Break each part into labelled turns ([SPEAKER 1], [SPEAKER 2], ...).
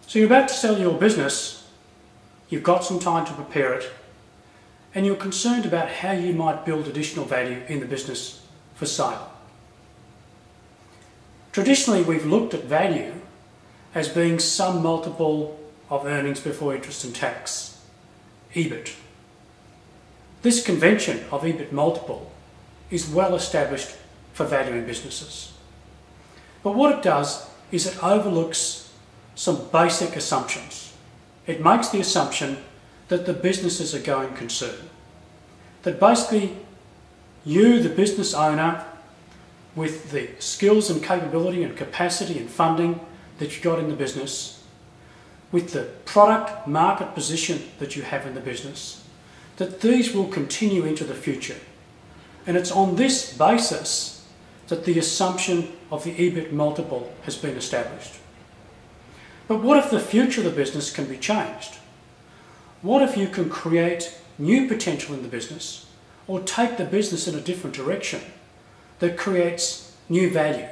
[SPEAKER 1] So you're about to sell your business, you've got some time to prepare it, and you're concerned about how you might build additional value in the business for sale. Traditionally, we've looked at value as being some multiple of earnings before interest and tax, EBIT. This convention of EBIT multiple is well established for valuing businesses. But what it does is it overlooks some basic assumptions. It makes the assumption that the business is a going concern. That basically you, the business owner, with the skills and capability and capacity and funding that you got in the business, with the product market position that you have in the business, that these will continue into the future. And it's on this basis that the assumption of the EBIT multiple has been established. But what if the future of the business can be changed? What if you can create new potential in the business or take the business in a different direction that creates new value?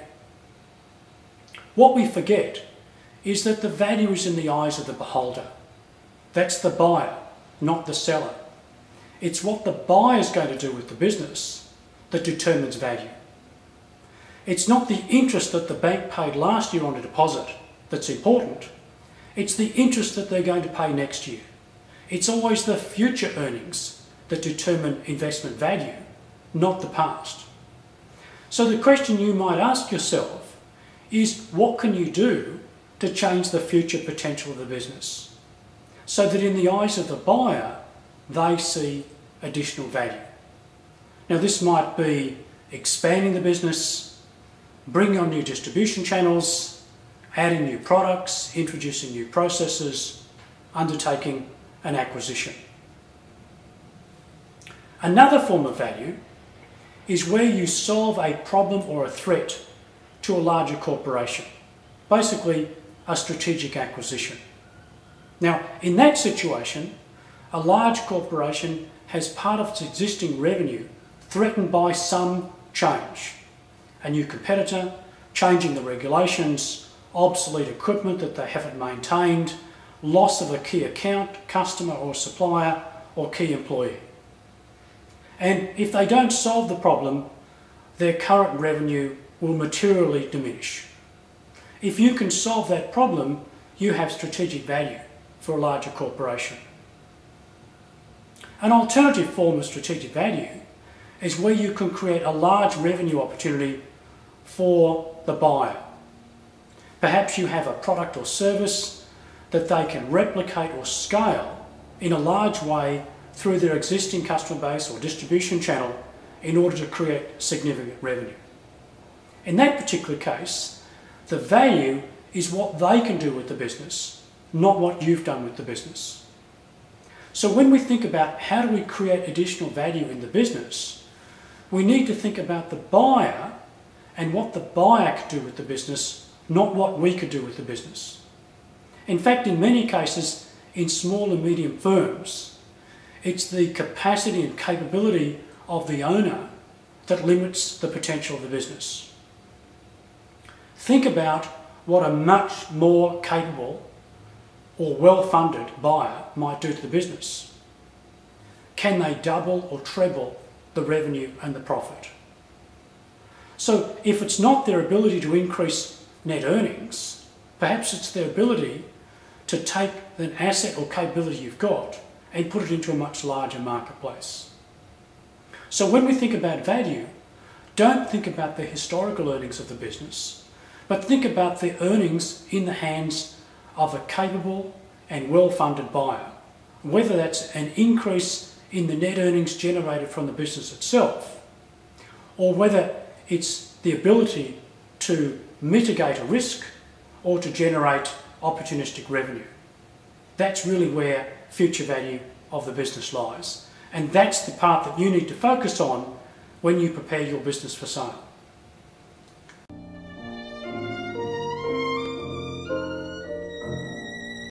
[SPEAKER 1] What we forget is that the value is in the eyes of the beholder. That's the buyer, not the seller. It's what the buyer is going to do with the business that determines value. It's not the interest that the bank paid last year on a deposit that's important. It's the interest that they're going to pay next year. It's always the future earnings that determine investment value, not the past. So the question you might ask yourself is, what can you do to change the future potential of the business so that in the eyes of the buyer, they see additional value? Now, this might be expanding the business, bringing on new distribution channels, adding new products, introducing new processes, undertaking an acquisition. Another form of value is where you solve a problem or a threat to a larger corporation, basically a strategic acquisition. Now, in that situation, a large corporation has part of its existing revenue threatened by some change. A new competitor, changing the regulations, obsolete equipment that they haven't maintained, loss of a key account, customer or supplier, or key employee. And if they don't solve the problem, their current revenue will materially diminish. If you can solve that problem, you have strategic value for a larger corporation. An alternative form of strategic value is where you can create a large revenue opportunity for the buyer. Perhaps you have a product or service that they can replicate or scale in a large way through their existing customer base or distribution channel in order to create significant revenue. In that particular case, the value is what they can do with the business, not what you've done with the business. So when we think about how do we create additional value in the business, we need to think about the buyer and what the buyer could do with the business, not what we could do with the business. In fact, in many cases, in small and medium firms, it's the capacity and capability of the owner that limits the potential of the business. Think about what a much more capable or well-funded buyer might do to the business. Can they double or treble the revenue and the profit? So if it's not their ability to increase net earnings, perhaps it's their ability to take an asset or capability you've got and put it into a much larger marketplace. So when we think about value, don't think about the historical earnings of the business, but think about the earnings in the hands of a capable and well-funded buyer, whether that's an increase in the net earnings generated from the business itself, or whether it's the ability to mitigate a risk or to generate opportunistic revenue. That's really where future value of the business lies. And that's the part that you need to focus on when you prepare your business for sale.